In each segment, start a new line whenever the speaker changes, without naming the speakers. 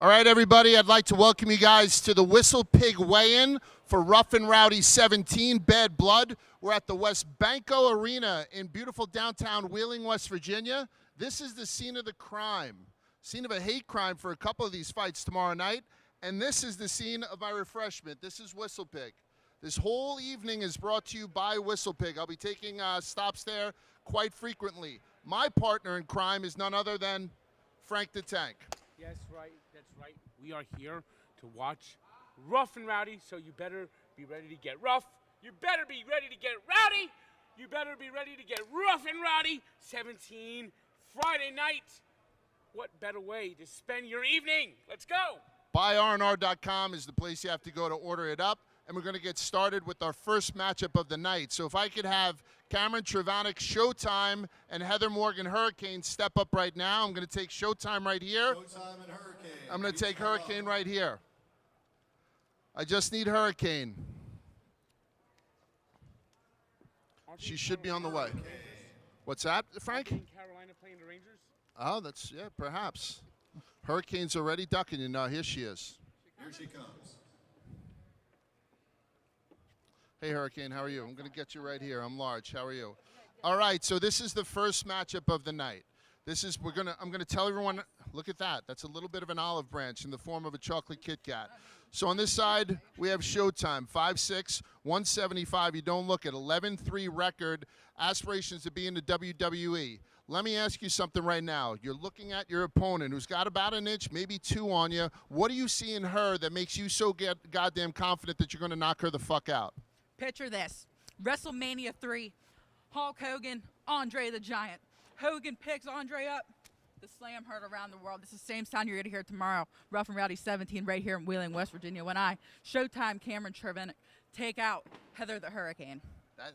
All right, everybody, I'd like to welcome you guys to the Whistle Pig Weigh-In for RnR17 Bad Blood. We're at the West Banco Arena in beautiful downtown Wheeling, West Virginia. This is the scene of the crime, scene of a hate crime for a couple of these fights tomorrow night. And this is the scene of my refreshment. This is Whistle Pig. This whole evening is brought to you by Whistle Pig. I'll be taking stops there quite frequently. My partner in crime is none other than Frank the Tank.
Yes, right. That's right. We are here to watch Rough and Rowdy, so you better be ready to get rough. You better be ready to get rowdy. You better be ready to get rough and rowdy. 17 Friday night. What better way to spend your evening? Let's go.
BuyRnR.com is the place you have to go to order it up. And we're going to get started with our first matchup of the night. So if I could have Cameron Travanik, Showtime, and Heather Morgan Hurricane step up right now. I'm going to take Showtime right here.
Showtime and Hurricane.
I'm going to take Hurricane right here. I just need Hurricane. She should be on the way. What's that, Frank?
Carolina playing the Rangers?
Oh, that's, yeah, perhaps. Hurricane's already ducking you. No, here she is.
Here she comes.
Hey, Hurricane, how are you? I'm going to get you right here. I'm large. How are you? All right, so this is the first matchup of the night. I'm going to tell everyone, look at that. That's a little bit of an olive branch in the form of a chocolate Kit Kat. So on this side, we have Showtime, 5'6", 175. You don't look at 11-3 record, aspirations to be in the WWE. Let me ask you something right now. You're looking at your opponent who's got about an inch, maybe two on you. What do you see in her that makes you so goddamn confident that you're going to knock her the fuck out?
Picture this, WrestleMania 3, Hulk Hogan, Andre the Giant. Hogan picks Andre up, the slam heard around the world. This is the same sound you're going to hear tomorrow, Rough and Rowdy 17 right here in Wheeling, West Virginia, when I, Showtime Cameron Travanik, take out Heather the Hurricane.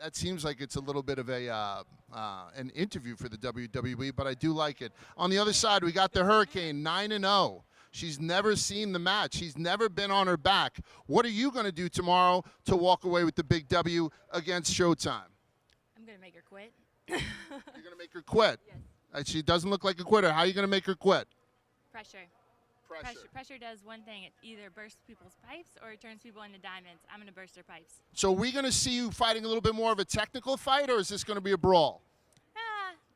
That seems like it's a little bit of an interview for the WWE, but I do like it. On the other side, we got the Hurricane, 9-0. She's never seen the match. She's never been on her back. What are you going to do tomorrow to walk away with the big W against Showtime?
I'm going to make her quit.
You're going to make her quit?
Yes.
She doesn't look like a quitter. How are you going to make her quit?
Pressure. Pressure does one thing. It either bursts people's pipes or it turns people into diamonds. I'm going to burst their pipes.
So are we going to see you fighting a little bit more of a technical fight, or is this going to be a brawl?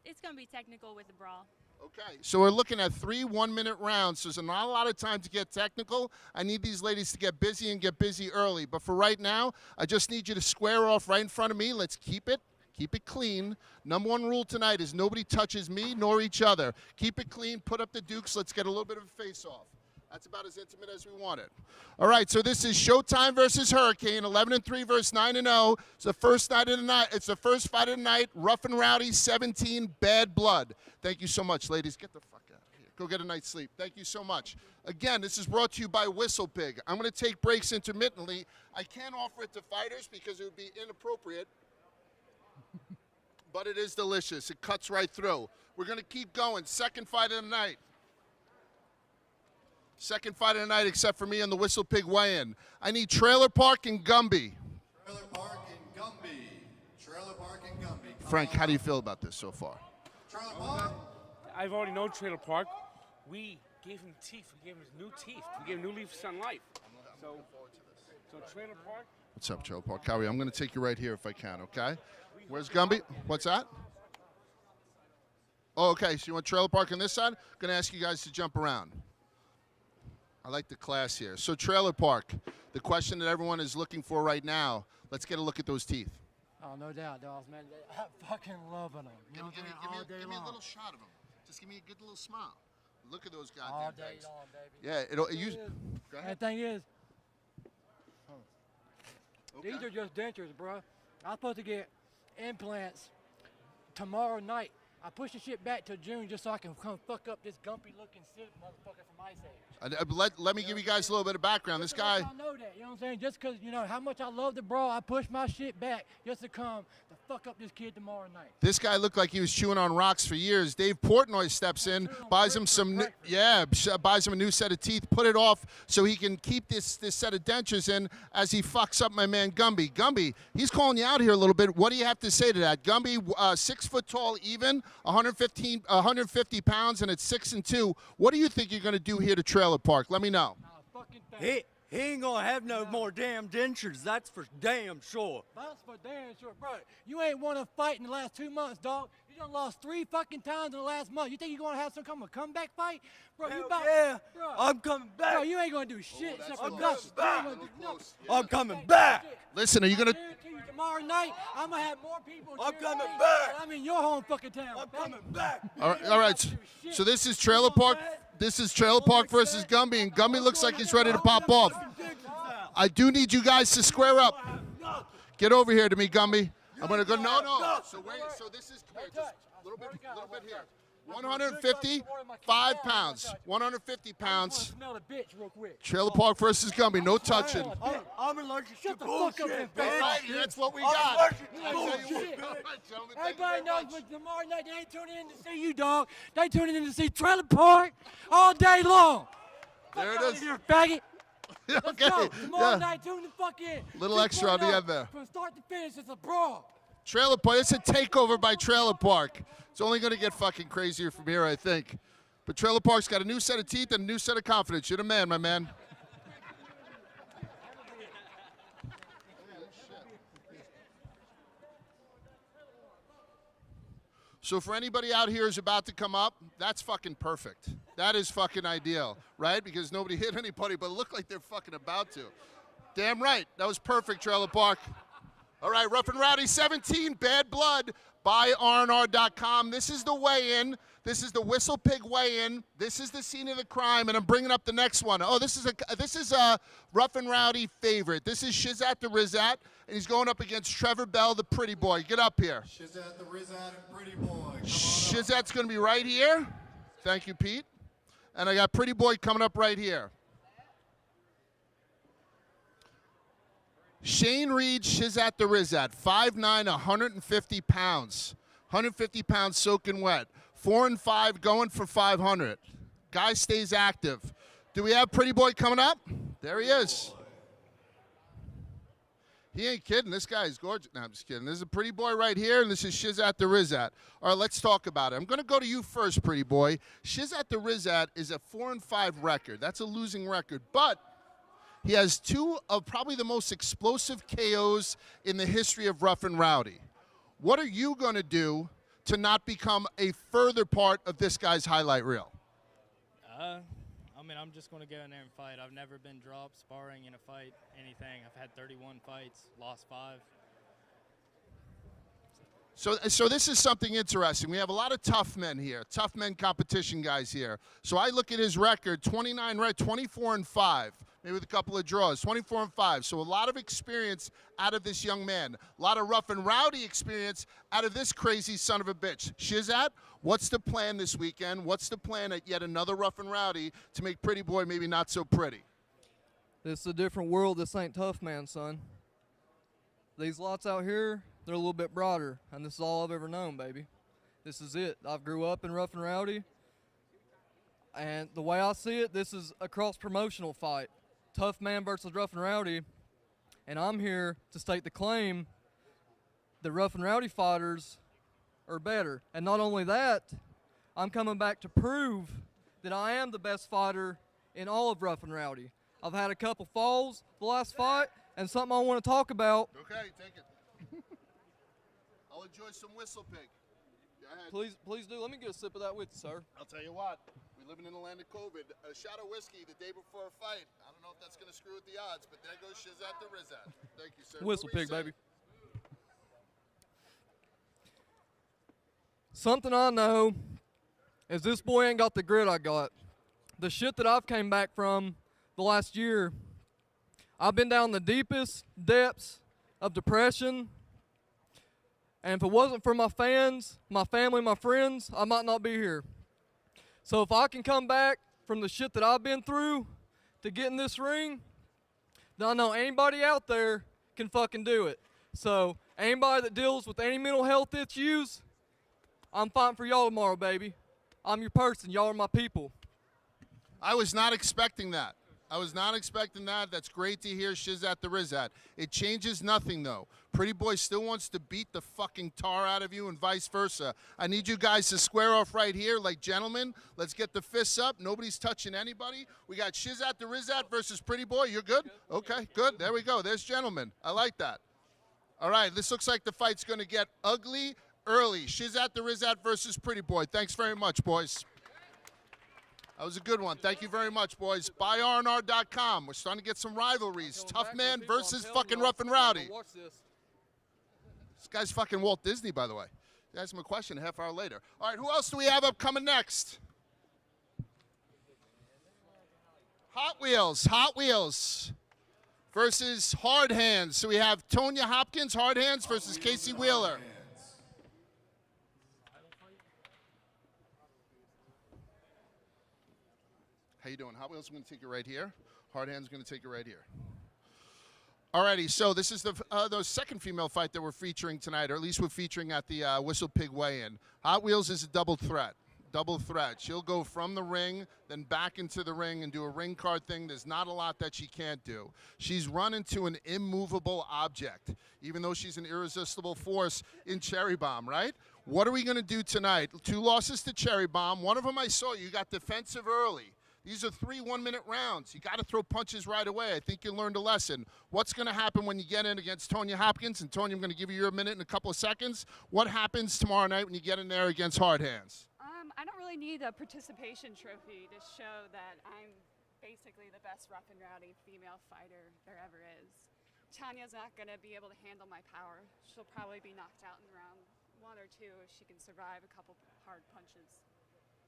It's going to be technical with a brawl.
Okay, so we're looking at 3 one-minute rounds, so there's not a lot of time to get technical. I need these ladies to get busy and get busy early. But for right now, I just need you to square off right in front of me. Let's keep it clean. Number one rule tonight is nobody touches me nor each other. Keep it clean, put up the dukes, let's get a little bit of a face-off. That's about as intimate as we want it. All right, so this is Showtime versus Hurricane, 11-3 versus 9-0. It's the first night of the night. It's the first fight of the night. Rough and Rowdy, 17, Bad Blood. Thank you so much, ladies. Get the fuck out of here. Go get a night's sleep. Thank you so much. Again, this is brought to you by Whistle Pig. I'm going to take breaks intermittently. I can't offer it to fighters because it would be inappropriate, but it is delicious. It cuts right through. We're going to keep going. Second fight of the night. Second fight of the night, except for me on the Whistle Pig Weigh-In. I need Trailer Park and Gumby.
Trailer Park and Gumby. Trailer Park and Gumby.
Frank, how do you feel about this so far?
Trailer Park.
I've already known Trailer Park. We gave him teeth. We gave him new teeth. We gave him new leaf on life. So Trailer Park.
What's up, Trailer Park? How are you? I'm going to take you right here if I can, okay? Where's Gumby? What's that? Oh, okay, so you want Trailer Park on this side? I'm going to ask you guys to jump around. I like the class here. So Trailer Park, the question that everyone is looking for right now, let's get a look at those teeth.
Oh, no doubt, dogs, man. I'm fucking loving them. You know what I'm saying?
Give me a little shot of them. Just give me a good little smile. Look at those goddamn
all day
things.
long, baby.
Yeah, it'll use. Go ahead.
And the thing is, these are just dentures, bro. I'm supposed to get implants tomorrow night. I pushed the shit back to June just so I can come fuck up this gumpy-looking sick motherfucker from Ice Age.
Let me give you guys a little bit of background. This guy.
I know that, you know what I'm saying? Just because, you know, how much I love the brawl, I pushed my shit back just to come the fuck up this kid tomorrow night.
This guy looked like he was chewing on rocks for years. Dave Portnoy steps in, buys him buys him a new set of teeth, put it off so he can keep this set of dentures in as he fucks up my man Gumby. Gumby, he's calling you out here a little bit. What do you have to say to that? Gumby, 6 foot tall, even 150 pounds, and it's 6'2". What do you think you're gonna do here to Trailer Park? Let me know.
He ain't gonna have no more damn dentures, that's for damn sure.
That's for damn sure, bro. You ain't won a fight in the last 2 months, dog. You done lost 3 fucking times in the last month. You think you're gonna have some kind of comeback fight? Bro,
Hell
you about,
yeah,
bro,
I'm coming back.
bro, you ain't gonna do shit except for
I'm
nothing.
coming
You ain't gonna do nothing.
I'm coming back.
Listen, are you gonna?
I guarantee you tomorrow night, I'm gonna have more people.
I'm
cheering
coming
me
back.
than I'm in your home fucking town.
I'm coming back.
All right. So this is Trailer Park. This is Trailer Park versus Gumby, and Gumby looks like he's ready to pop off. I do need you guys to square up. Get over here to me, Gumby. I'm gonna go. No. So wait. So this is just a little bit here. 155 pounds. 150 pounds.
Smell a bitch real quick.
Trailer Park versus Gumby. No touching.
I'm allergic to
Shut the fuck
bullshit,
up,
man.
All right, that's what we
I'm
got.
allergic to
I tell you
bullshit.
what. All right, gentlemen, thank you
Everybody
very
knows,
much.
but tomorrow night they ain't tuning in to see you, dog. They tuning in to see Trailer Park all day long.
There it
Fuck
is.
outta here, faggot. Let's
Okay.
go. Tomorrow
Yeah.
night, tune the fuck in.
Little extra on the
6.0.
end there.
From start to finish, it's a brawl.
Trailer Park. It's a takeover by Trailer Park. It's only going to get fucking crazier from here, I think. But Trailer Park's got a new set of teeth and a new set of confidence. You're the man, my man. So for anybody out here who's about to come up, that's fucking perfect. That is fucking ideal, right? Because nobody hit anybody, but it looked like they're fucking about to. Damn right. That was perfect, Trailer Park. All right, Rough and Rowdy 17, Bad Blood by RnR.com. This is the weigh-in. This is the Whistle Pig weigh-in. This is the scene of the crime, and I'm bringing up the next one. Oh, this is a Rough and Rowdy favorite. This is Shizzat the Rizzat, and he's going up against Trevor Bell, the pretty boy. Get up here.
Shizzat the Rizzat and Pretty Boy. Come on up.
Shizzat's going to be right here. Thank you, Pete. And I got Pretty Boy coming up right here. Shane Reed, Shizzat the Rizzat, 5'9", 150 pounds. 150 pounds soaking wet. 4 and 5, going for 500. Guy stays active. Do we have Pretty Boy coming up? There he is. He ain't kidding. This guy is gorgeous. No, I'm just kidding. There's a Pretty Boy right here, and this is Shizzat the Rizzat. All right, let's talk about it. I'm going to go to you first, Pretty Boy. Shizzat the Rizzat is a 4 and 5 record. That's a losing record, but he has 2 of probably the most explosive KOs in the history of Rough and Rowdy. What are you going to do to not become a further part of this guy's highlight reel?
I mean, I'm just going to go in there and fight. I've never been dropped, sparring in a fight, anything. I've had 31 fights, lost 5.
So this is something interesting. We have a lot of tough men here, tough men competition guys here. So I look at his record, 24 and 5, maybe with a couple of draws, 24 and 5. So a lot of experience out of this young man. A lot of Rough and Rowdy experience out of this crazy son of a bitch. Shizzat, what's the plan this weekend? What's the plan at yet another Rough and Rowdy to make Pretty Boy maybe not so pretty?
This is a different world. This ain't tough, man, son. These lots out here, they're a little bit broader, and this is all I've ever known, baby. This is it. I grew up in Rough and Rowdy, and the way I see it, this is a cross-promotional fight. Tough man versus Rough and Rowdy, and I'm here to state the claim that Rough and Rowdy fighters are better. And not only that, I'm coming back to prove that I am the best fighter in all of Rough and Rowdy. I've had a couple falls the last fight, and something I want to talk about.
Okay, take it. I'll enjoy some Whistle Pig. Go ahead.
Please do. Let me get a sip of that with you, sir.
I'll tell you what, we're living in the land of COVID. A shot of whiskey the day before a fight. I don't know if that's going to screw with the odds, but there goes Shizzat the Rizzat. Thank you, sir.
Whistle
What were you
Pig,
saying?
baby. Something I know is this boy ain't got the grit I got. The shit that I've came back from the last year, I've been down the deepest depths of depression. And if it wasn't for my fans, my family, my friends, I might not be here. So if I can come back from the shit that I've been through to get in this ring, then I know anybody out there can fucking do it. So Anybody that deals with any mental health issues, I'm fighting for y'all tomorrow, baby. I'm your person. Y'all are my people.
I was not expecting that. I was not expecting that. That's great to hear, Shizzat the Rizzat. It changes nothing, though. Pretty Boy still wants to beat the fucking tar out of you and vice versa. I need you guys to square off right here like gentlemen. Let's get the fists up. Nobody's touching anybody. We got Shizzat the Rizzat versus Pretty Boy. You're good? Okay, good. There we go. There's gentlemen. I like that. All right, this looks like the fight's going to get ugly early. Shizzat the Rizzat versus Pretty Boy. Thanks very much, boys. That was a good one. Thank you very much, boys. Buy RnR17. We're starting to get some rivalries. Tough Man versus fucking Rough and Rowdy. This guy's fucking Walt Disney, by the way. Ask him a question a half hour later. All right, who else do we have up coming next? Hot Wheels versus Hard Hands. So we have Tonya Hopkins, Hard Hands versus Casey Wheeler. How you doing? Hot Wheels, I'm going to take it right here. Hard Hands going to take it right here. Alrighty, so this is the second female fight that we're featuring tonight, or at least we're featuring at the Whistle Pig Weigh-In. Hot Wheels is a double threat. She'll go from the ring, then back into the ring and do a ring card thing. There's not a lot that she can't do. She's run into an immovable object, even though she's an irresistible force in Cherry Bomb, right? What are we going to do tonight? 2 losses to Cherry Bomb. One of them I saw you got defensive early. These are 3 one-minute rounds. You got to throw punches right away. I think you learned a lesson. What's going to happen when you get in against Tonya Hopkins? And Tonya, I'm going to give you your minute in a couple of seconds. What happens tomorrow night when you get in there against Hard Hands?
I don't really need a participation trophy to show that I'm basically the best rough and rowdy female fighter there ever is. Tanya's not going to be able to handle my power. She'll probably be knocked out in round 1 or 2 if she can survive a couple hard punches.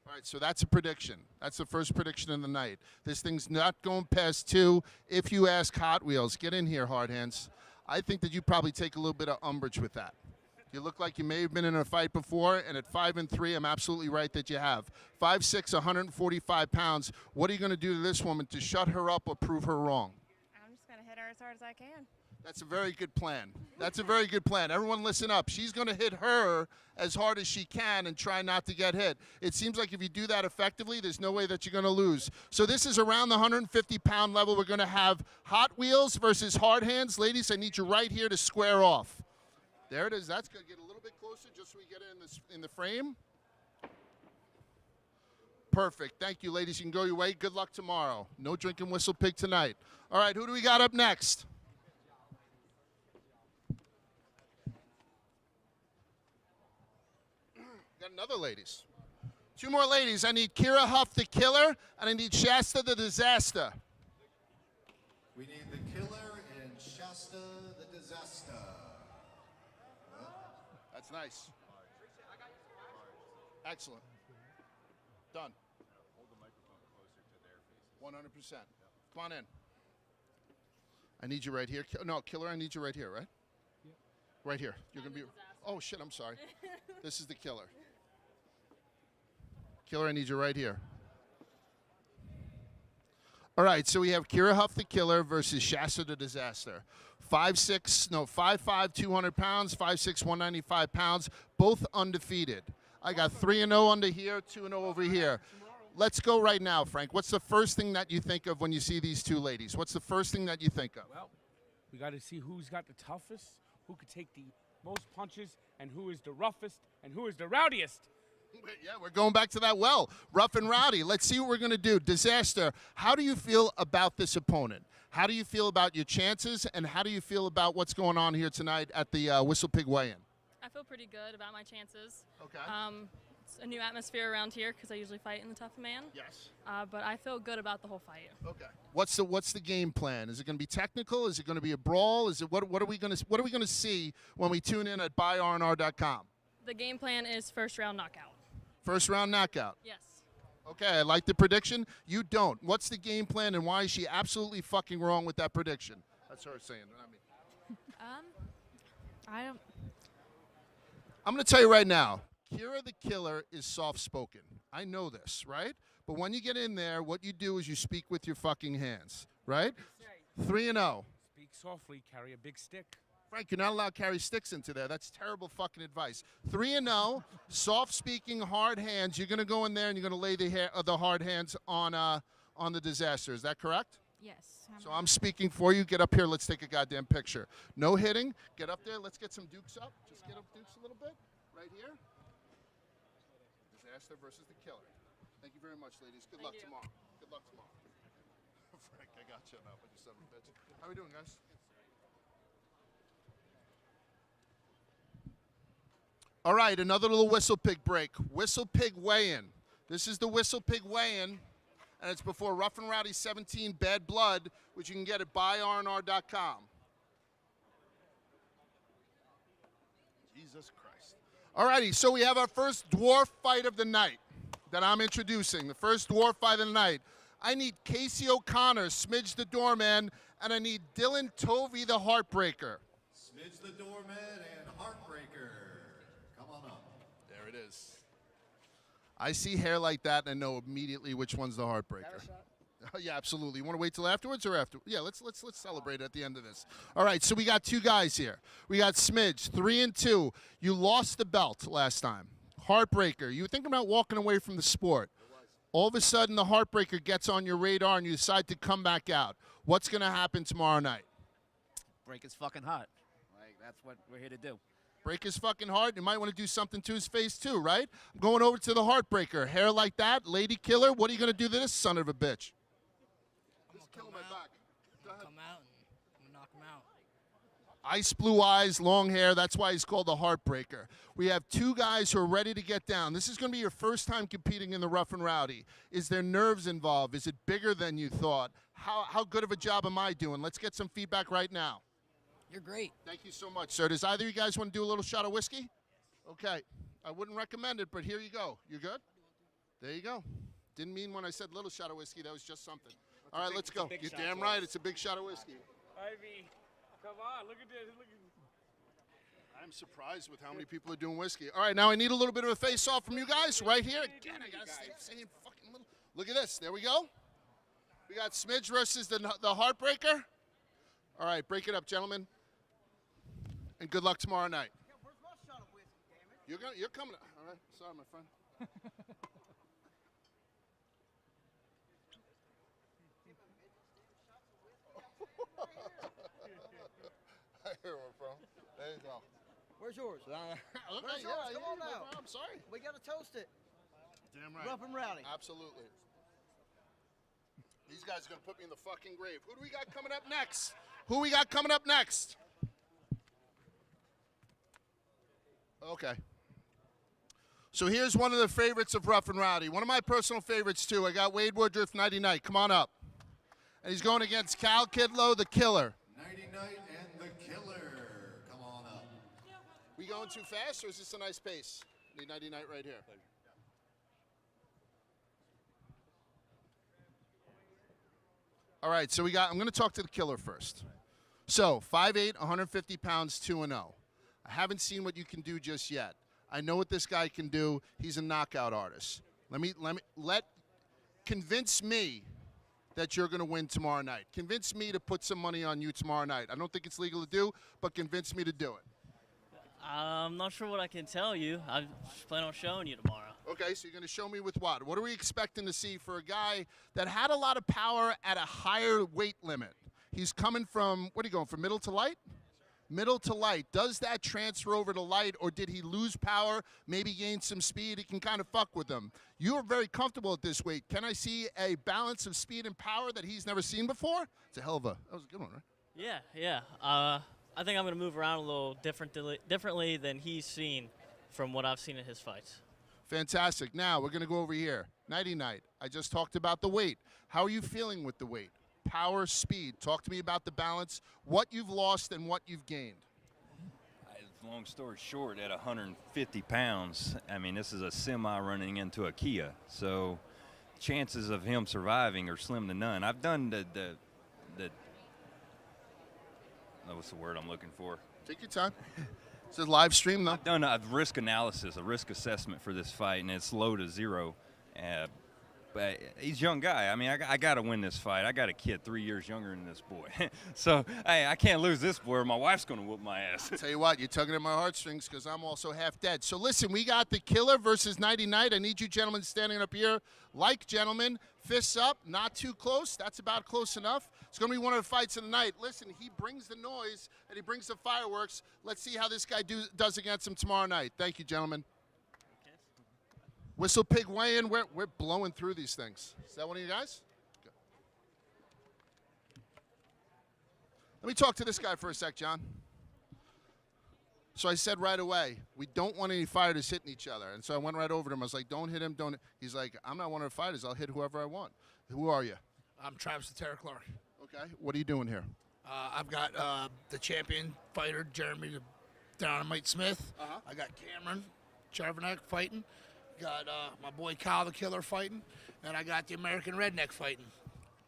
All right, so that's a prediction. That's the first prediction of the night. This thing's not going past 2. If you ask Hot Wheels, get in here, Hard Hands. I think that you probably take a little bit of umbrage with that. You look like you may have been in a fight before, and at 5-3, I'm absolutely right that you have. 5'6", 145 pounds. What are you going to do to this woman to shut her up or prove her wrong?
I'm just going to hit her as hard as I can.
That's a very good plan. That's a very good plan. Everyone listen up. She's going to hit her as hard as she can and try not to get hit. It seems like if you do that effectively, there's no way that you're going to lose. So this is around the 150-pound level. We're going to have Hot Wheels versus Hard Hands. Ladies, I need you right here to square off. There it is. That's going to get a little bit closer just so we get it in the frame. Perfect. Thank you, ladies. You can go your way. Good luck tomorrow. No drinking Whistle Pig tonight. All right, who do we got up next? Got another ladies. 2 more ladies. I need Kira Huff the Killer, and I need Shasta the Disaster.
We need the Killer and Shasta the Disaster.
That's nice. Excellent. Done. Hold the microphone closer to their faces. 100%. Come on in. I need you right here. No, Killer, I need you right here, right? Yep. Right here. You're going to be... Oh, shit, I'm sorry. This is the Killer. Killer, I need you right here. All right, so we have Kira Huff the Killer versus Shasta the Disaster. 5'5", 200 pounds, 5'6", 195 pounds, both undefeated. I got 3-0 under here, 2-0 over here. Let's go right now, Frank. What's the first thing that you think of when you see these 2 ladies? What's the first thing that you think of?
Well, we got to see who's got the toughest, who could take the most punches, and who is the roughest, and who is the rowdiest.
Yeah, we're going back to that well. Rough and Rowdy. Let's see what we're going to do. Disaster, how do you feel about this opponent? How do you feel about your chances, and how do you feel about what's going on here tonight at the Whistle Pig Weigh-In?
I feel pretty good about my chances.
Okay.
It's a new atmosphere around here because I usually fight in the Tough Man.
Yes.
But I feel good about the whole fight.
Okay. What's the game plan? Is it going to be technical? Is it going to be a brawl? Is it what are we going to see when we tune in at buyrnr.com?
The game plan is first round knockout.
First round knockout.
Yes.
Okay, I like the prediction. You don't. What's the game plan, and why is she absolutely fucking wrong with that prediction? That's her saying, not me.
I don't.
I'm going to tell you right now, Kira the Killer is soft-spoken. I know this, right? But when you get in there, what you do is you speak with your fucking hands, right? 3-0.
Speak softly, carry a big stick.
Frank, you're not allowed to carry sticks into there. That's terrible fucking advice. 3-0, soft-speaking, hard hands. You're going to go in there and you're going to lay the hard hands on the disaster. Is that correct?
Yes.
So I'm speaking for you. Get up here. Let's take a goddamn picture. No hitting. Get up there. Let's get some dukes up. Just get up dukes a little bit. Right here. Disaster versus the killer. Thank you very much, ladies. Good luck tomorrow. Good luck tomorrow. Frank, I got you now. You son of a bitch. How we doing, guys? All right, another little Whistle Pig break. Whistle Pig weigh-in. This is the Whistle Pig weigh-in, and it's before Rough and Rowdy 17 Bad Blood, which you can get at RnR17. Jesus Christ. All righty, so we have our first dwarf fight of the night that I'm introducing. The first dwarf fight of the night. I need Casey O'Connor, Smidge the Doorman, and I need Dylan Tovey the Heartbreaker.
Smidge the Doorman and Heartbreaker. Come on up.
There it is. I see hair like that and I know immediately which one's the Heartbreaker. Yeah, absolutely. You want to wait till afterwards or after? Yeah, let's celebrate at the end of this. All right, so we got two guys here. We got Smidge, 3-2. You lost the belt last time. Heartbreaker, you were thinking about walking away from the sport. All of a sudden, the Heartbreaker gets on your radar and you decide to come back out. What's going to happen tomorrow night?
Break is fucking hot. Like, that's what we're here to do.
Break his fucking heart. You might want to do something to his face too, right? I'm going over to the Heartbreaker. Hair like that, lady killer. What are you going to do to this son of a bitch?
Come out and knock him out.
Ice blue eyes, long hair. That's why he's called the Heartbreaker. We have two guys who are ready to get down. This is going to be your first time competing in the Rough and Rowdy. Is there nerves involved? Is it bigger than you thought? How good of a job am I doing? Let's get some feedback right now.
You're great.
Thank you so much, sir. Does either of you guys want to do a little shot of whiskey? Okay. I wouldn't recommend it, but here you go. You good? There you go. Didn't mean when I said little shot of whiskey. That was just something. All right, let's go. You're damn right. It's a big shot of whiskey.
Ivy, come on. Look at this. Look at
I'm surprised with how many people are doing whiskey. All right, now I need a little bit of a face-off from you guys right here. Again, I got to stay saying fucking little. Look at this. There we go. We got Smidge versus the Heartbreaker. All right, break it up, gentlemen. And good luck tomorrow night.
Yeah, where's my shot of whiskey, damn it?
You're coming. All right, sorry, my friend. I hear one from. There you go.
Where's yours?
Okay,
Where's yours? Come on now.
I'm sorry.
We got to toast it.
Damn right.
Rough and Rowdy.
Absolutely. These guys are going to put me in the fucking grave. Who do we got coming up next? Who we got coming up next? Okay. So here's one of the favorites of Rough and Rowdy. One of my personal favorites, too. I got Wade Woodruff, Nighty Night. Come on up. And he's going against Cal Kidlow, the Killer.
Nighty Night and the Killer. Come on up.
We going too fast, or is this a nice pace? The Nighty Night right here. All right, so I'm going to talk to the Killer first. So, 5'8", 150 pounds, 2-0. I haven't seen what you can do just yet. I know what this guy can do. He's a knockout artist. Convince me that you're going to win tomorrow night. Convince me to put some money on you tomorrow night. I don't think it's legal to do, but convince me to do it.
I'm not sure what I can tell you. I plan on showing you tomorrow.
Okay, so you're going to show me with what? What are we expecting to see for a guy that had a lot of power at a higher weight limit? He's coming from, what are you going, from middle to light? Middle to light. Does that transfer over to light, or did he lose power, maybe gain some speed? It can kind of fuck with him. You are very comfortable at this weight. Can I see a balance of speed and power that he's never seen before? It's a hell of a, that was a good one, right?
Yeah. I think I'm going to move around a little differently than he's seen from what I've seen in his fights.
Fantastic. Now we're going to go over here. Nighty Night. I just talked about the weight. How are you feeling with the weight? Power, speed. Talk to me about the balance, what you've lost and what you've gained.
Long story short, at 150 pounds, I mean, this is a semi running into a Kia. So chances of him surviving are slim to none. I've done the what's the word I'm looking for?
Take your time. It's a live stream, though.
I've done a risk analysis, a risk assessment for this fight, and it's low to zero. But he's a young guy. I mean, I got to win this fight. I got a kid 3 years younger than this boy. So, hey, I can't lose this boy or my wife's going to whoop my ass.
Tell you what, you're tugging at my heartstrings because I'm also half dead. So, listen, we got the Killer versus Nighty Night. I need you gentlemen standing up here like gentlemen. Fists up, not too close. That's about close enough. It's going to be one of the fights of the night. Listen, he brings the noise and he brings the fireworks. Let's see how this guy does against him tomorrow night. Thank you, gentlemen. Whistle Pig weigh-in. We're blowing through these things. Is that one of you guys? Good. Let me talk to this guy for a sec, John. So I said right away, we don't want any fighters hitting each other. And so I went right over to him. I was like, don't hit him, don't. He's like, I'm not one of the fighters. I'll hit whoever I want. Who are you?
I'm Travis the Terror Clark.
Okay. What are you doing here?
I've got the champion fighter, Jeremy the Dynamite Smith. I got Cameron Charvanek fighting. Got my boy Kyle the Killer fighting. And I got the American Redneck fighting.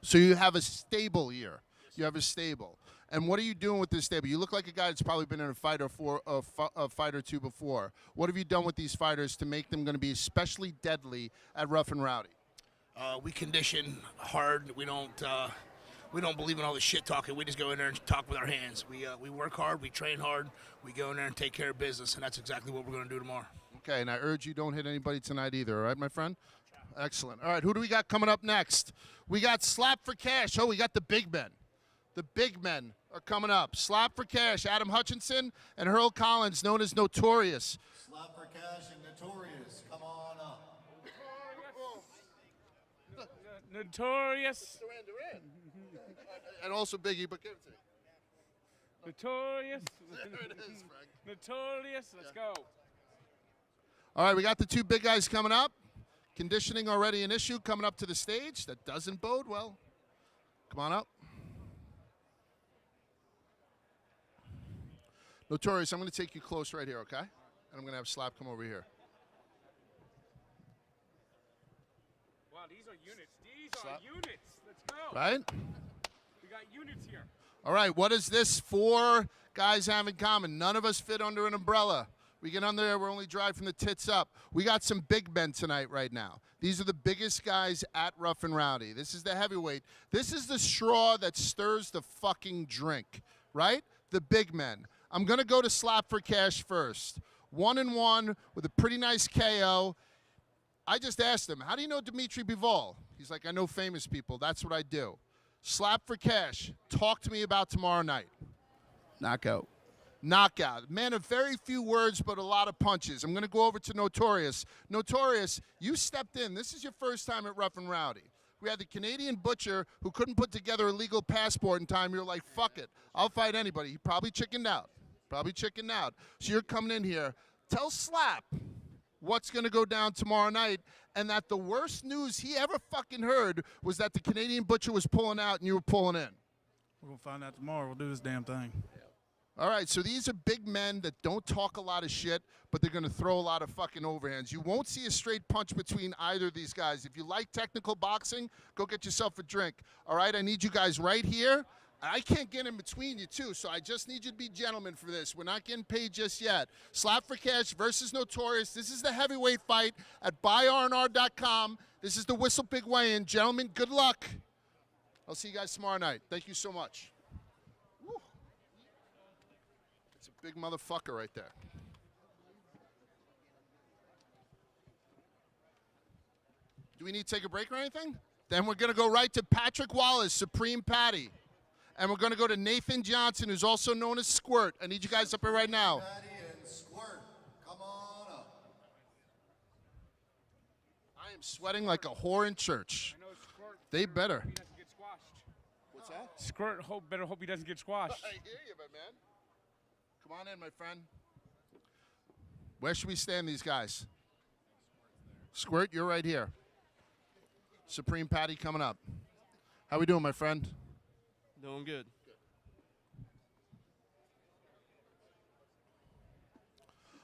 So you have a stable here. You have a stable. And what are you doing with this stable? You look like a guy that's probably been in a fight or two before. What have you done with these fighters to make them going to be especially deadly at Rough and Rowdy?
We condition hard. We don't believe in all the shit talking. We just go in there and talk with our hands. We work hard. We train hard. We go in there and take care of business, and that's exactly what we're going to do tomorrow.
Okay, and I urge you don't hit anybody tonight either, all right, my friend? Excellent. All right, who do we got coming up next? We got Slap for Cash. Oh, we got the big men. The big men are coming up. Slap for Cash, Adam Hutchinson and Earl Collins, known as Notorious.
Slap for Cash and Notorious, come on up.
Notorious.
And also Biggie, but give it to me.
Notorious.
There it is, Frank.
Notorious. Let's go.
All right, we got the two big guys coming up. Conditioning already an issue coming up to the stage. That doesn't bode well. Come on up. Notorious, I'm going to take you close right here, okay? And I'm going to have Slap come over here.
Wow, these are units. These are units. Let's go.
Right?
We got units here.
All right, what does this four guys have in common? None of us fit under an umbrella. We get under there, we're only dry from the tits up. We got some big men tonight right now. These are the biggest guys at Rough and Rowdy. This is the heavyweight. This is the straw that stirs the fucking drink, right? The big men. I'm going to go to Slap for Cash first. 1-1 with a pretty nice KO. I just asked him, how do you know Dimitri Bivol? He's like, I know famous people. That's what I do. Slap for Cash. Talk to me about tomorrow night.
Knockout.
Knockout. Man of very few words, but a lot of punches. I'm going to go over to Notorious. Notorious, you stepped in. This is your first time at Rough and Rowdy. We had the Canadian butcher who couldn't put together a legal passport in time. You're like, fuck it. I'll fight anybody. He probably chickened out. So you're coming in here. Tell Slap what's going to go down tomorrow night, and that the worst news he ever fucking heard was that the Canadian butcher was pulling out and you were pulling in.
We're going to find out tomorrow. We'll do this damn thing.
All right, so these are big men that don't talk a lot of shit, but they're going to throw a lot of fucking overhands. You won't see a straight punch between either of these guys. If you like technical boxing, go get yourself a drink. All right, I need you guys right here. I can't get in between you, too, so I just need you to be gentlemen for this. We're not getting paid just yet. Slap for Cash versus Notorious. This is the heavyweight fight at RnR17. This is the Whistle Pig weigh-in. Gentlemen, good luck. I'll see you guys tomorrow night. Thank you so much. Woo. It's a big motherfucker right there. Do we need to take a break or anything? Then we're going to go right to Patrick Wallace, Supreme Patty. And we're going to go to Nathan Johnson, who's also known as Squirt. I need you guys up here right now.
Patty and Squirt, come on up.
I am sweating like a whore in church. They better. What's that?
Squirt better hope he doesn't get squashed.
I hear you, my man. Come on in, my friend. Where should we stand these guys? Squirt, you're right here. Supreme Patty coming up. How we doing, my friend?
Doing good.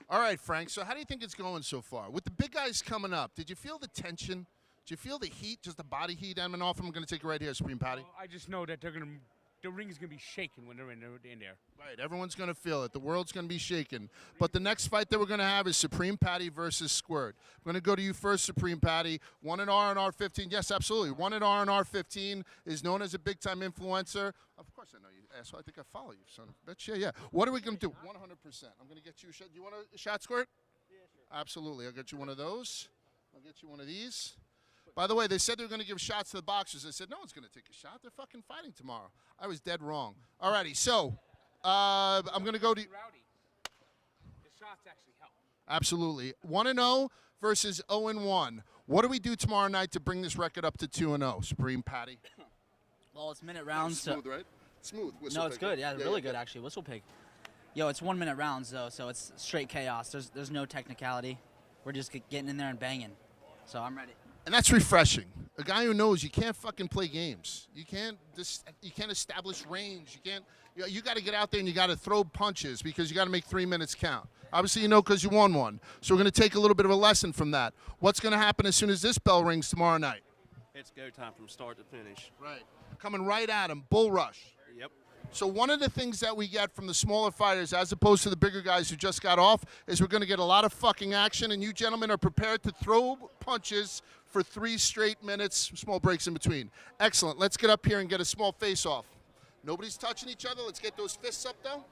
All right, Frank, so how do you think it's going so far? With the big guys coming up, did you feel the tension? Did you feel the heat, just the body heat emanating off them? I'm going to take it right here, Supreme Patty.
I just know that they're going to the ring's gonna be shaking when they're in there.
Right, everyone's going to feel it. The world's going to be shaking. But the next fight that we're going to have is Supreme Patty versus Squirt. I'm going to go to you first, Supreme Patty. One at RnR17. Yes, absolutely. One at RnR15 is known as a big-time influencer. Of course I know you, asshole. I think I follow you, son of a bitch. Yeah, yeah. What are we going to do? 100%. I'm going to get you a shot. Do you want a shot, Squirt? Yeah, sure. Absolutely. I'll get you one of those. I'll get you one of these. By the way, they said they were going to give shots to the boxers. I said, no one's going to take a shot. They're fucking fighting tomorrow. I was dead wrong. All righty, so I'm going to go to...
Rowdy. The shots actually help.
Absolutely. 1-0 versus 0-1. What do we do tomorrow night to bring this record up to 2-0, Supreme Patty?
Well, it's minute rounds.
Smooth, right? Smooth. Whistle
No, it's
pig.
good. Yeah, really good, actually. Whistle pig. Yo, it's 1 minute rounds, though, so it's straight chaos. There's no technicality. We're just getting in there and banging. So I'm ready.
And that's refreshing. A guy who knows you can't fucking play games. You can't establish range. You got to get out there and you got to throw punches because you got to make 3 minutes count. Obviously, you know because you won one. So we're going to take a little bit of a lesson from that. What's going to happen as soon as this bell rings tomorrow night?
It's go time from start to finish.
Right. Coming right at him. Bull rush.
Yep.
So one of the things that we get from the smaller fighters, as opposed to the bigger guys who just got off, is we're going to get a lot of fucking action, and you gentlemen are prepared to throw punches for 3 straight minutes, small breaks in between. Excellent. Let's get up here and get a small face-off. Nobody's touching each other. Let's get those fists up, though.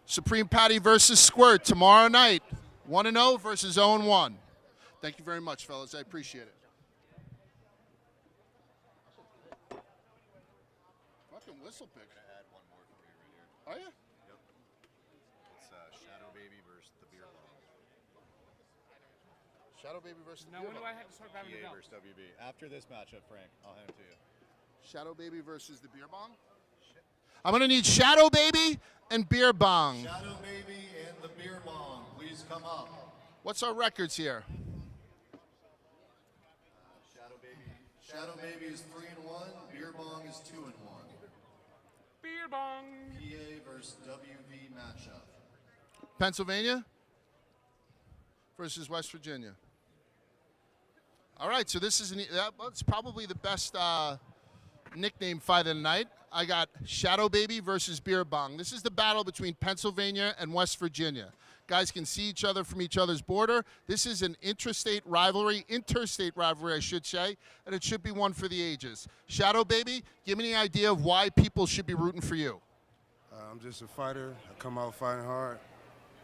Supreme Patty versus Squirt tomorrow night. 1-0 versus 0-1. Thank you very much, fellas. I appreciate it. Whistle pick.
I'm gonna add one more for you right here.
Are you?
Yep. It's Shadow Baby versus the Beer Bong.
Shadow Baby versus the
Now,
Beer
when do
Bong.
I have to start grabbing the
PA
belt?
versus WB. After this matchup, Frank, I'll hand it to you.
Shadow Baby versus the Beer Bong? I'm going to need Shadow Baby and Beer Bong.
Shadow Baby and the Beer Bong, please come up.
What's our records here?
Shadow Baby is 3-1. Beer Bong is 2-1.
Beer Bong.
PA versus WV matchup.
Pennsylvania versus West Virginia. All right, so this is it's probably the best nickname fight of the night. I got Shadow Baby versus Beer Bong. This is the battle between Pennsylvania and West Virginia. Guys can see each other from each other's border. This is an interstate rivalry, I should say, and it should be one for the ages. Shadow Baby, give me an idea of why people should be rooting for you.
I'm just a fighter. I come out fighting hard.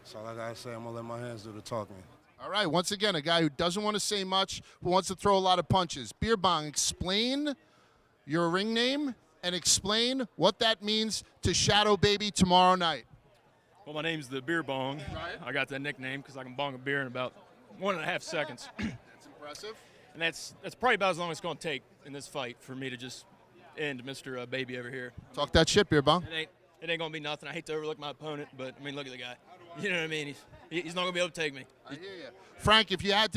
So like I say, I'm going to let my hands do the talking.
All right, once again, a guy who doesn't want to say much, who wants to throw a lot of punches. Beer Bong, explain your ring name and explain what that means to Shadow Baby tomorrow night.
Well, my name's the Beer Bong. Right. I got that nickname because I can bong a beer in about 1.5 seconds.
That's impressive.
And that's probably about as long as it's going to take in this fight for me to just end Mr. Baby over here.
Talk that shit, Beer Bong.
It ain't going to be nothing. I hate to overlook my opponent, but, I mean, look at the guy. You know what I mean? He's not going to be able to take me.
I hear you. Frank, if you had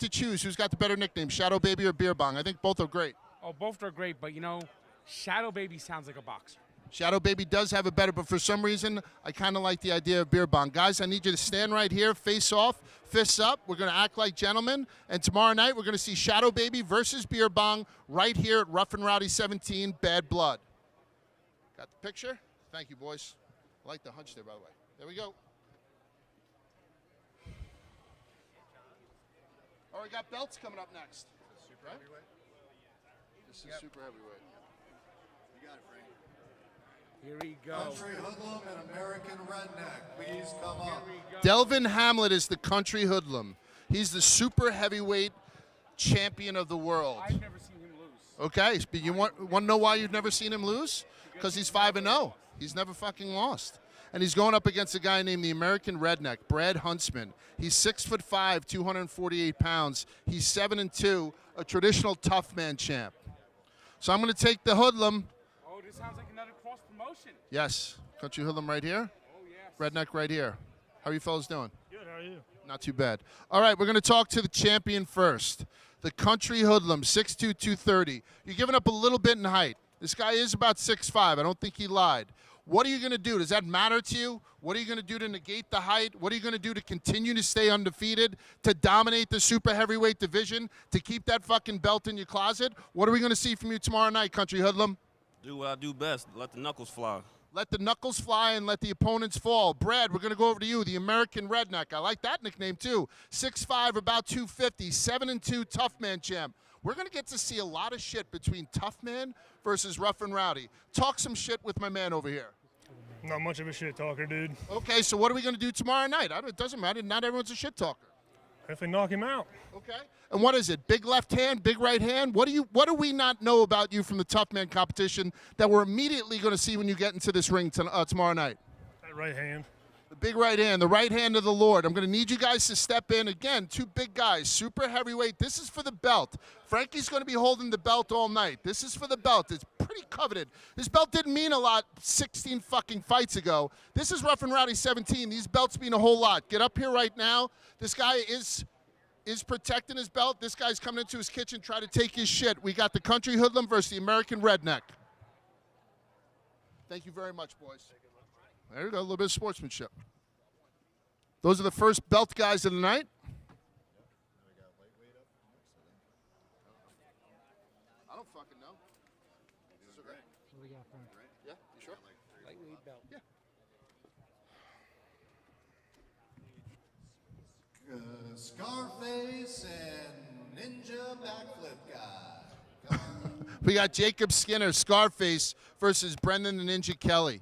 to choose, who's got the better nickname, Shadow Baby or Beer Bong? I think both are great.
Oh, both are great, but, you know, Shadow Baby sounds like a boxer.
Shadow Baby does have a better, but for some reason, I kind of like the idea of Beer Bong. Guys, I need you to stand right here, face off, fists up. We're going to act like gentlemen. And tomorrow night, we're going to see Shadow Baby versus Beer Bong right here at RnR17 Bad Blood. Got the picture? Thank you, boys. I like the hunch there, by the way. There we go. All right, we got belts coming up next.
Super heavyweight?
This is super heavyweight.
You got it, Frank.
Here we go.
Country Hoodlum and American Redneck, please come up.
Delvin Hamlet is the country hoodlum. He's the super heavyweight champion of the world.
I've never seen him lose.
Okay, you want to know why you've never seen him lose? Because he's 5-0. He's never fucking lost. And he's going up against a guy named the American Redneck, Brad Huntsman. He's 6'5", 248 pounds. He's 7-2, a traditional tough man champ. So I'm going to take the hoodlum.
Oh, this sounds like another cross promotion.
Yes, country hoodlum right here.
Oh, yes.
Redneck right here. How are you fellas doing?
Good, how are you?
Not too bad. All right, we're going to talk to the champion first. The country hoodlum, 6'2", 230. You're giving up a little bit in height. This guy is about 6'5". I don't think he lied. What are you going to do? Does that matter to you? What are you going to do to negate the height? What are you going to do to continue to stay undefeated, to dominate the super heavyweight division, to keep that fucking belt in your closet? What are we going to see from you tomorrow night, country hoodlum?
Do what I do best. Let the knuckles fly.
Let the knuckles fly and let the opponents fall. Brad, we're going to go over to you, the American Redneck. I like that nickname, too. 6'5", about 250, 7-2 tough man champ. We're going to get to see a lot of shit between tough man versus rough and rowdy. Talk some shit with my man over here.
Not much of a shit talker, dude.
Okay, so what are we going to do tomorrow night? It doesn't matter. Not everyone's a shit talker.
Definitely knock him out.
Okay. And what is it? Big left hand, big right hand? What do we not know about you from the tough man competition that we're immediately going to see when you get into this ring tomorrow night?
That right hand.
The big right hand, the right hand of the Lord. I'm going to need you guys to step in. Again, two big guys, super heavyweight. This is for the belt. Frankie's going to be holding the belt all night. This is for the belt. It's pretty coveted. This belt didn't mean a lot 16 fucking fights ago. This is Rough and Rowdy 17. These belts mean a whole lot. Get up here right now. This guy is protecting his belt. This guy's coming into his kitchen trying to take his shit. We got the country hoodlum versus the American redneck. Thank you very much, boys. There we go, a little bit of sportsmanship. Those are the first belt guys of the night. I don't fucking know.
What we got, Frank?
Yeah, you sure?
Lightweight belt.
Yeah.
Scarface and Ninja Backflip Guy.
We got Jacob Skinner, Scarface, versus Brendan the Ninja Kelly.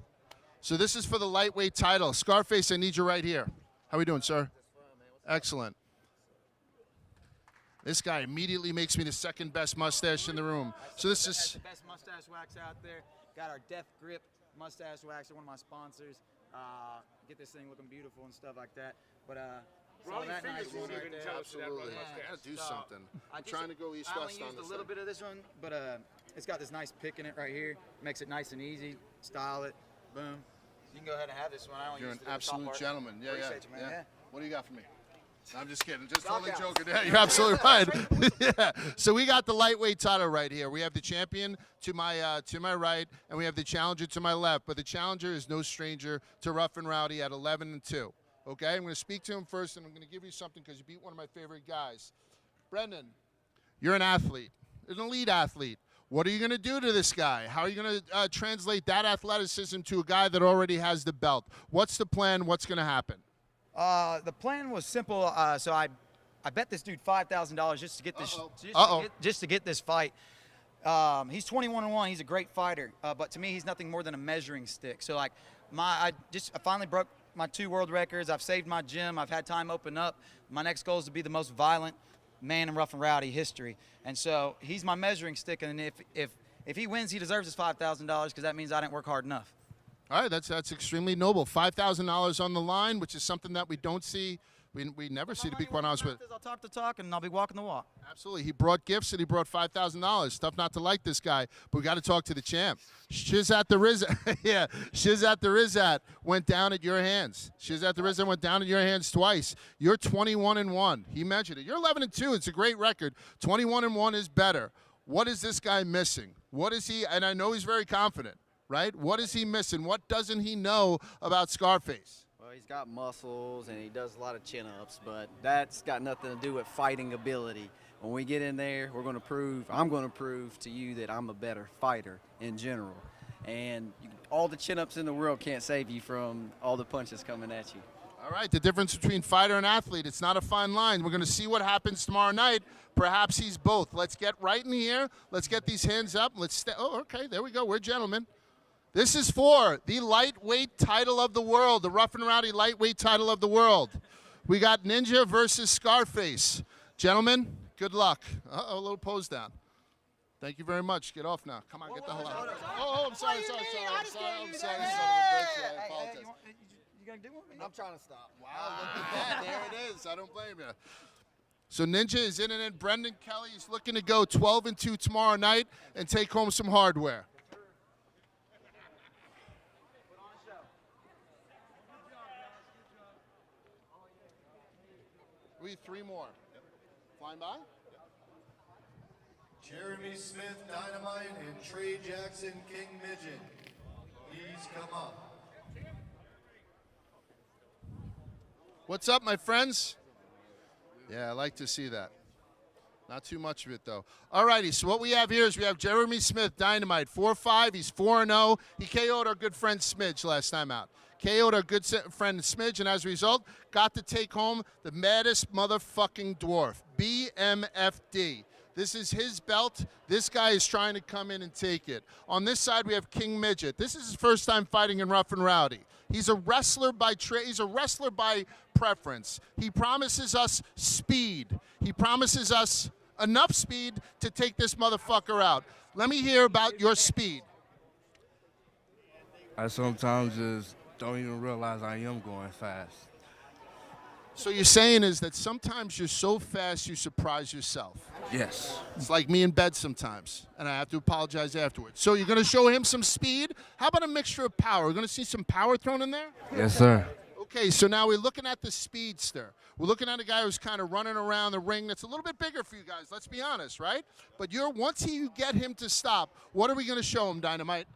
So this is for the lightweight title. Scarface, I need you right here. How we doing, sir? Excellent. This guy immediately makes me the second best mustache in the room. So this is
the best mustache wax out there. Got our Death Grip mustache wax, one of my sponsors. Get this thing looking beautiful and stuff like that. But
Rowdy
that nice
fingers
one
even
right there.
tell us that about
Absolutely.
mustache.
I gotta do something. I'm trying to go east-west
I only
on
used
this
a little
thing.
bit of this one, but it's got this nice pick in it right here. Makes it nice and easy. Style it. Boom. You can go ahead and have this one. I only
You're an
used the top
absolute
part.
gentleman. Yeah,
Appreciate you, man.
yeah. What do you got for me? I'm just kidding. Just
Knockouts.
totally joking. Yeah, you're absolutely right. Yeah. So we got the lightweight title right here. We have the champion to my right, and we have the challenger to my left. But the challenger is no stranger to Rough and Rowdy at 11-2. Okay, I'm going to speak to him first, and I'm going to give you something because you beat one of my favorite guys. Brendan, you're an athlete, an elite athlete. What are you going to do to this guy? How are you going to translate that athleticism to a guy that already has the belt? What's the plan? What's going to happen?
The plan was simple. So I bet this dude $5,000 just to get this just to get this fight. He's 21-1. He's a great fighter, but to me, he's nothing more than a measuring stick. So like I finally broke my 2 world records. I've saved my gym. I've had time open up. My next goal is to be the most violent man in Rough and Rowdy history. And so he's my measuring stick. And if he wins, he deserves his $5,000 because that means I didn't work hard enough.
All right, that's extremely noble. $5,000 on the line, which is something that we don't see. We never see, to be quite honest with you.
I'll talk the talk, and I'll be walking the walk.
Absolutely. He brought gifts, and he brought $5,000. Tough not to like this guy, but we got to talk to the champ. Shizzat the Rizzat. Yeah, Shizzat the Rizzat went down at your hands. Shizzat the Rizzat went down at your hands twice. You're 21-1. He mentioned it. You're 11-2. It's a great record. 21-1 is better. What is this guy missing? What is he, and I know he's very confident, right? What is he missing? What doesn't he know about Scarface?
Well, he's got muscles and he does a lot of chin-ups, but that's got nothing to do with fighting ability. When we get in there, I'm going to prove to you that I'm a better fighter in general. And all the chin-ups in the world can't save you from all the punches coming at you.
All right, the difference between fighter and athlete, it's not a fine line. We're going to see what happens tomorrow night. Perhaps he's both. Let's get right in here. Let's get these hands up. Oh, okay, there we go. We're gentlemen. This is for the lightweight title of the world, the Rough and Rowdy lightweight title of the world. We got Ninja versus Scarface. Gentlemen, good luck. Uh-oh, a little pose down. Thank you very much. Get off now. Come on, get the hell out. Oh, I'm sorry, son of a bitch. I apologize.
You got to do one?
I'm trying to stop. Wow, look at that. There it is. I don't blame you. So Ninja is in and in. Brendan Kelly is looking to go 12-2 tomorrow night and take home some hardware. We need 3 more. Flying by?
Jeremy Smith, Dynamite, and Trey Jackson, King Midget. Please come up.
What's up, my friends? Yeah, I like to see that. Not too much of it, though. All righty, so what we have here is we have Jeremy Smith, Dynamite, 4-5. He's 4-0. He KO'd our good friend Smidge last time out. KO'd our good friend Smidge, and as a result, got to take home the maddest motherfucking dwarf, BMFD. This is his belt. This guy is trying to come in and take it. On this side, we have King Midget. This is his first time fighting in Rough and Rowdy. He's a wrestler by trade. He's a wrestler by preference. He promises us speed. He promises us enough speed to take this motherfucker out. Let me hear about your speed.
I sometimes just don't even realize I am going fast.
So you're saying is that sometimes you're so fast you surprise yourself.
Yes.
It's like me in bed sometimes, and I have to apologize afterwards. So you're going to show him some speed? How about a mixture of power? We're going to see some power thrown in there?
Yes, sir.
Okay, so now we're looking at the speedster. We're looking at a guy who's kind of running around the ring that's a little bit bigger for you guys, let's be honest, right? But once you get him to stop, what are we going to show him, Dynamite?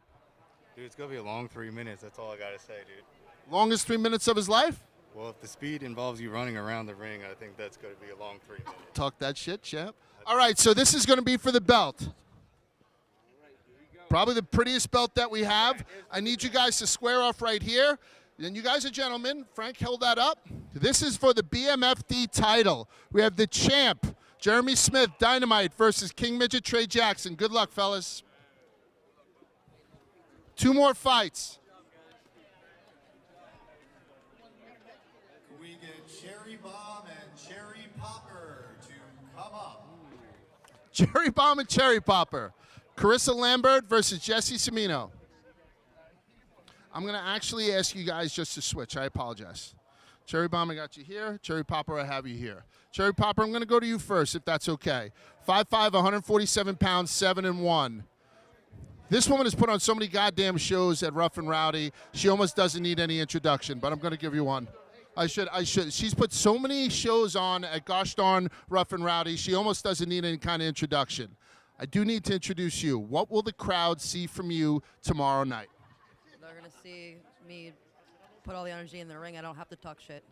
Dude, it's going to be a long 3 minutes. That's all I got to say, dude.
Longest 3 minutes of his life?
Well, if the speed involves you running around the ring, I think that's going to be a long 3 minutes.
Talk that shit, champ. All right, so this is going to be for the belt. Probably the prettiest belt that we have. I need you guys to square off right here. And you guys are gentlemen. Frank, hold that up. This is for the BMFD title. We have the champ, Jeremy Smith, Dynamite, versus King Midget, Trey Jackson. Good luck, fellas. 2 more fights.
Can we get Cherry Bomb and Cherry Popper to come up?
Cherry Bomb and Cherry Popper. Carissa Lambert versus Jesse Cimino. I'm going to actually ask you guys just to switch. I apologize. Cherry Bomb, I got you here. Cherry Popper, I have you here. Cherry Popper, I'm going to go to you first, if that's okay. 5'5", 147 pounds, 7-1. This woman has put on so many goddamn shows at Rough and Rowdy. She almost doesn't need any introduction, but I'm going to give you one. I should. She's put so many shows on at gosh darn Rough and Rowdy, she almost doesn't need any kind of introduction. I do need to introduce you. What will the crowd see from you tomorrow night?
They're going to see me put all the energy in the ring. I don't have to talk shit.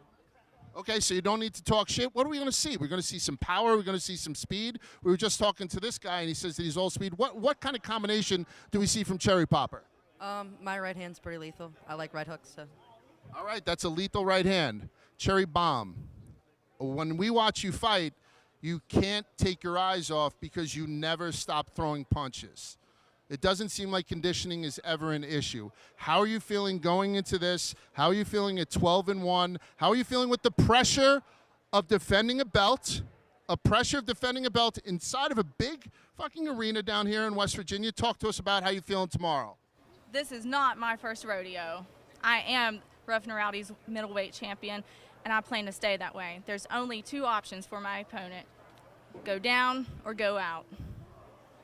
Okay, so you don't need to talk shit. What are we going to see? We're going to see some power. We're going to see some speed. We were just talking to this guy, and he says that he's all speed. What kind of combination do we see from Cherry Popper?
My right hand's pretty lethal. I like right hooks. So.
All right, that's a lethal right hand. Cherry Bomb. When we watch you fight, you can't take your eyes off because you never stop throwing punches. It doesn't seem like conditioning is ever an issue. How are you feeling going into this? How are you feeling at 12-1? How are you feeling with the pressure of defending a belt? Inside of a big fucking arena down here in West Virginia. Talk to us about how you're feeling tomorrow.
This is not my first rodeo. I am Rough and Rowdy's middleweight champion, and I plan to stay that way. There's only 2 options for my opponent. Go down or go out.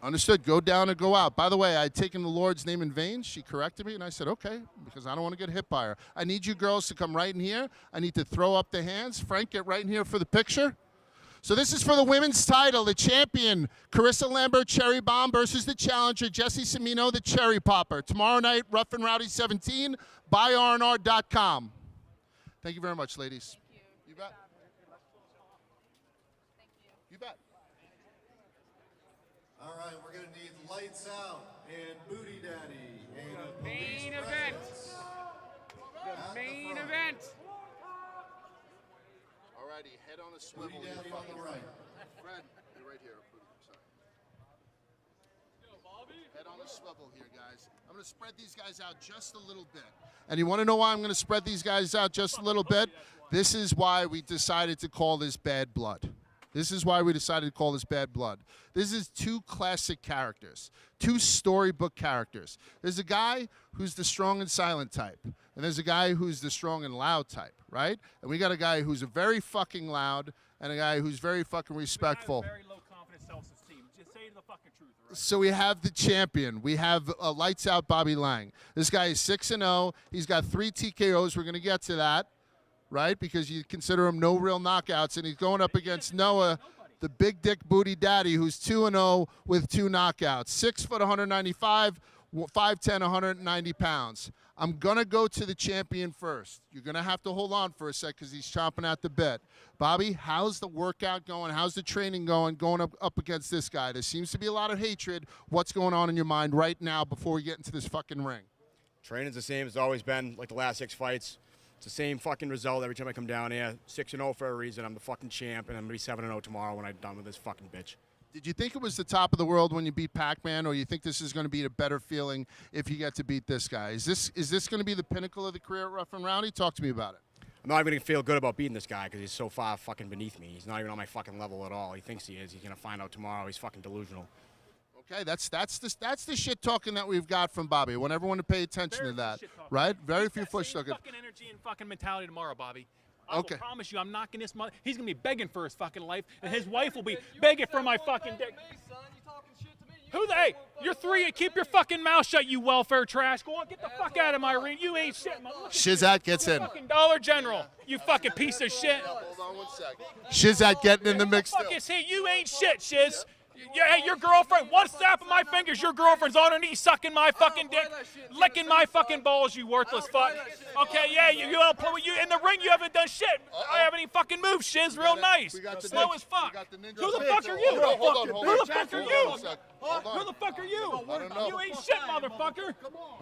Understood. Go down or go out. By the way, I had taken the Lord's name in vain. She corrected me, and I said, okay, because I don't want to get hit by her. I need you girls to come right in here. I need to throw up the hands. Frank, get right in here for the picture. So this is for the women's title. The champion, Carissa Lambert, Cherry Bomb, versus the challenger, Jesse Cimino, the Cherry Popper. Tomorrow night, Rough and Rowdy 17, by RnR.com. Thank you very much, ladies. You bet. You bet.
All right, we're going to need Lights Out and Booty Daddy. And
the main event. The main event.
All righty, head on a swivel.
Booty Daddy on the right.
Fred, you're right here. Sorry. Head on a swivel here, guys. I'm going to spread these guys out just a little bit. And you want to know why I'm going to spread these guys out just a little bit? This is why we decided to call this Bad Blood. This is why we decided to call this Bad Blood. This is 2 classic characters, 2 storybook characters. There's a guy who's the strong and silent type, and there's a guy who's the strong and loud type, right? And we got a guy who's a very fucking loud and a guy who's very fucking respectful.
Very low confidence, self-esteem. Just say the fucking truth, right?
So we have the champion. We have Lights Out Bobby Lang. This guy is 6-0. He's got 3 TKOs. We're going to get to that. Right, because you consider him no real knockouts, and he's going up against Noah, the big dick booty daddy, who's 2-0 with 2 knockouts. 6 foot, 195, 5'10", 190 pounds. I'm going to go to the champion first. You're going to have to hold on for a sec because he's chomping at the bit. Bobby, how's the workout going? How's the training going up against this guy? There seems to be a lot of hatred. What's going on in your mind right now before we get into this fucking ring?
Training's the same as it's always been, like the last 6 fights. It's the same fucking result every time I come down here. 6-0 for a reason. I'm the fucking champ, and I'm going to be 7-0 tomorrow when I'm done with this fucking bitch.
Did you think it was the top of the world when you beat Pac-Man, or you think this is going to be a better feeling if you get to beat this guy? Is this going to be the pinnacle of the career at Rough and Rowdy? Talk to me about it.
I'm not even going to feel good about beating this guy because he's so far fucking beneath me. He's not even on my fucking level at all. He thinks he is. He's going to find out tomorrow. He's fucking delusional.
Okay, that's the shit talking that we've got from Bobby. I want everyone to pay attention to that, right? Very few push talking.
Fucking energy and fucking mentality tomorrow, Bobby. I will promise you, I'm knocking this mother. He's gonna be begging for his fucking life, and his wife will be begging for my fucking dick. Who they? You're 3 and keep your fucking mouth shut, you welfare trash. Go on, get the fuck out of my ring. You ain't shit.
Shizzat gets in.
Fucking Dollar General. You fucking piece of shit.
Hold on 1 second. Shizzat getting in the mix still.
Fuck is he? You ain't shit, Shiz. Yeah, hey, your girlfriend, one snap of my fingers, your girlfriend's on her knees sucking my fucking dick, licking my fucking balls, you worthless fuck. Okay, yeah, you don't play with you in the ring. You haven't done shit. I haven't even fucking moved. Shiz, real nice. Slow as fuck. Who the fuck are you? Who the fuck are you? Who the fuck are you?
I don't know.
You ain't shit, motherfucker.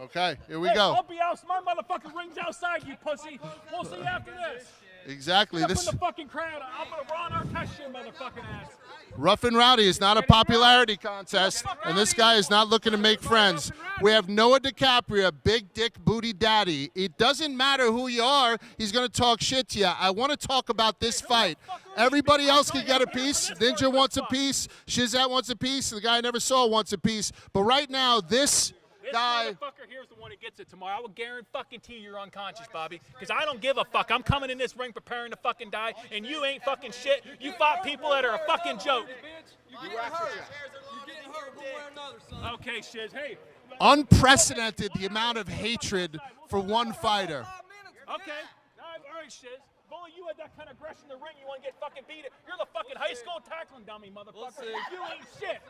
Okay, here we go.
I'll be out. My motherfucking ring's outside, you pussy. We'll see you after this.
Exactly.
Get up in the fucking crowd. I'm gonna RnR your motherfucking ass.
Rough and Rowdy is not a popularity contest, and this guy is not looking to make friends. We have Noah DiCaprio, big dick booty daddy. It doesn't matter who you are, he's going to talk shit to you. I want to talk about this fight. Everybody else can get a piece. Ninja wants a piece. Shizzat wants a piece. The guy I never saw wants a piece. But right now, this guy.
Motherfucker here's the one that gets it tomorrow. I will guarantee you're unconscious, Bobby, because I don't give a fuck. I'm coming in this ring preparing to fucking die, and you ain't fucking shit. You fought people that are a fucking joke. Okay, Shiz. Hey.
Unprecedented the amount of hatred for one fighter.
Okay. All right, Shiz. If only you had that kind of aggression in the ring, you want to get fucking beat. You're the fucking high school tackling dummy, motherfucker. You ain't shit.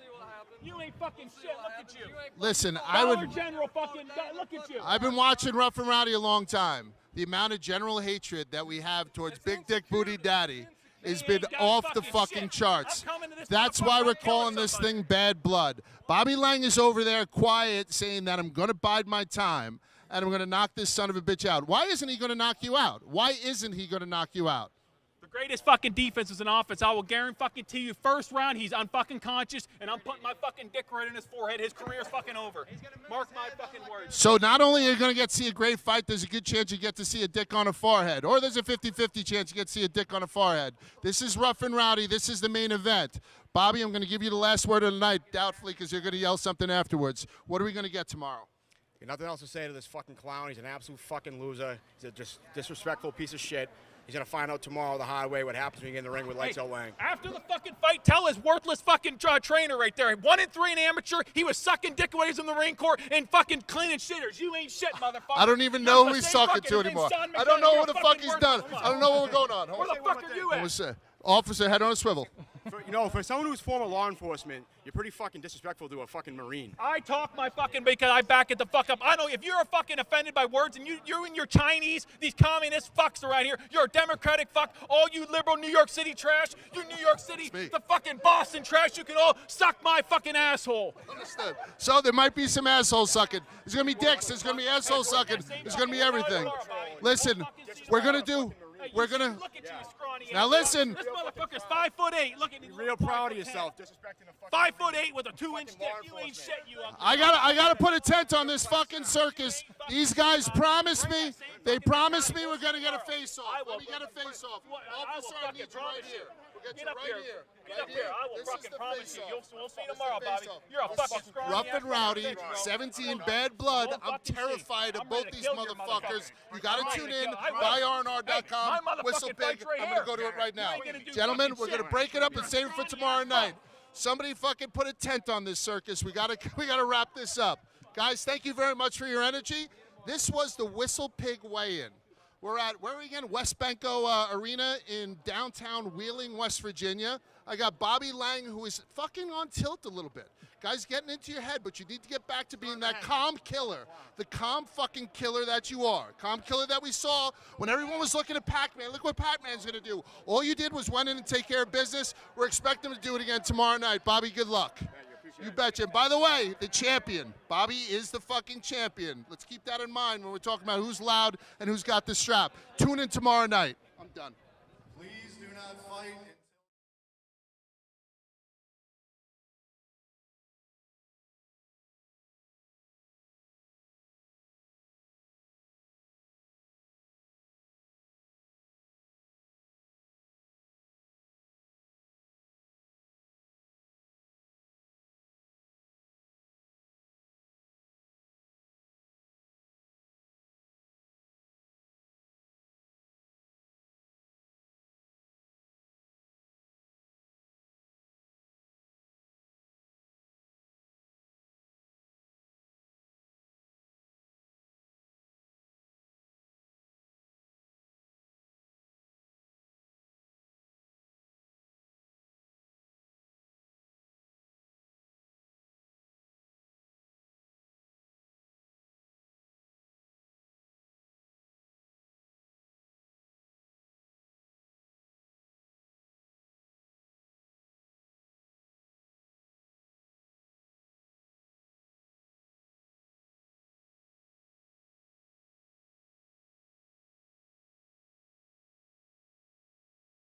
You ain't fucking shit. Look at you.
Listen,
Dollar General fucking, look at you.
I've been watching Rough and Rowdy a long time. The amount of general hatred that we have towards Big Dick Booty Daddy has been off the fucking charts. That's why we're calling this thing Bad Blood. Bobby Lang is over there quiet saying that I'm going to bide my time and I'm going to knock this son of a bitch out. Why isn't he going to knock you out? Why isn't he going to knock you out?
The greatest fucking defense is an offense. I will guarantee you, first round, he's unfucking conscious, and I'm putting my fucking dick right in his forehead. His career's fucking over. Mark my fucking words.
So not only are you going to get to see a great fight, there's a good chance you get to see a dick on a forehead. Or there's a 50-50 chance you get to see a dick on a forehead. This is Rough and Rowdy. This is the main event. Bobby, I'm going to give you the last word of the night, doubtfully, because you're going to yell something afterwards. What are we going to get tomorrow?
Nothing else to say to this fucking clown. He's an absolute fucking loser. He's a just disrespectful piece of shit. He's going to find out tomorrow the hard way what happens when you get in the ring with Lights Out Lang.
After the fucking fight, tell his worthless fucking trainer right there. 1-3 in amateur. He was sucking dick away from the ring court and fucking cleaning shitters. You ain't shit, motherfucker.
I don't even know who he's talking to anymore. I don't know what the fuck he's done. I don't know what's going on.
Where the fuck are you at?
Officer, head on a swivel.
For someone who's former law enforcement, you're pretty fucking disrespectful to a fucking Marine.
I talk my fucking because I back it the fuck up. I know if you're fucking offended by words and you and your Chinese, these communist fucks around here, you're a Democratic fuck. All you liberal New York City trash, you New York City, the fucking Boston trash, you can all suck my fucking asshole.
Understood. So there might be some asshole sucking. There's going to be dicks. There's going to be asshole sucking. There's going to be everything. Listen, we're going to do... We're gonna. Now listen.
This motherfucker's 5'8". Look at me.
Real proud of yourself, disrespecting a
fucking 5'8" with a 2-inch dick. You ain't shit, you.
I gotta put a tent on this fucking circus. These guys promised me. They promised me we're gonna get a face-off. Let me get a face-off. Officer, I need you right here. We'll get you right here.
Get up here. I will fucking promise you. We'll see tomorrow, Bobby. You're a fucking scrawny.
Rough and Rowdy, 17 Bad Blood. I'm terrified of both these motherfuckers. You gotta tune in. Buy RnR.com. Whistle Pig. I'm gonna go to it right now. Gentlemen, we're gonna break it up and save it for tomorrow night. Somebody fucking put a tent on this circus. We gotta wrap this up. Guys, thank you very much for your energy. This was the Whistle Pig weigh-in. We're at, where are we again? West Banco Arena in downtown Wheeling, West Virginia. I got Bobby Lang, who is fucking on tilt a little bit. Guy's getting into your head, but you need to get back to being that calm killer. The calm fucking killer that you are. Calm killer that we saw when everyone was looking at Pac-Man. Look what Pac-Man's going to do. All you did was went in and take care of business. We're expecting him to do it again tomorrow night. Bobby, good luck. You betcha. And by the way, the champion. Bobby is the fucking champion. Let's keep that in mind when we're talking about who's loud and who's got the strap. Tune in tomorrow night. I'm done.
Please do not fight.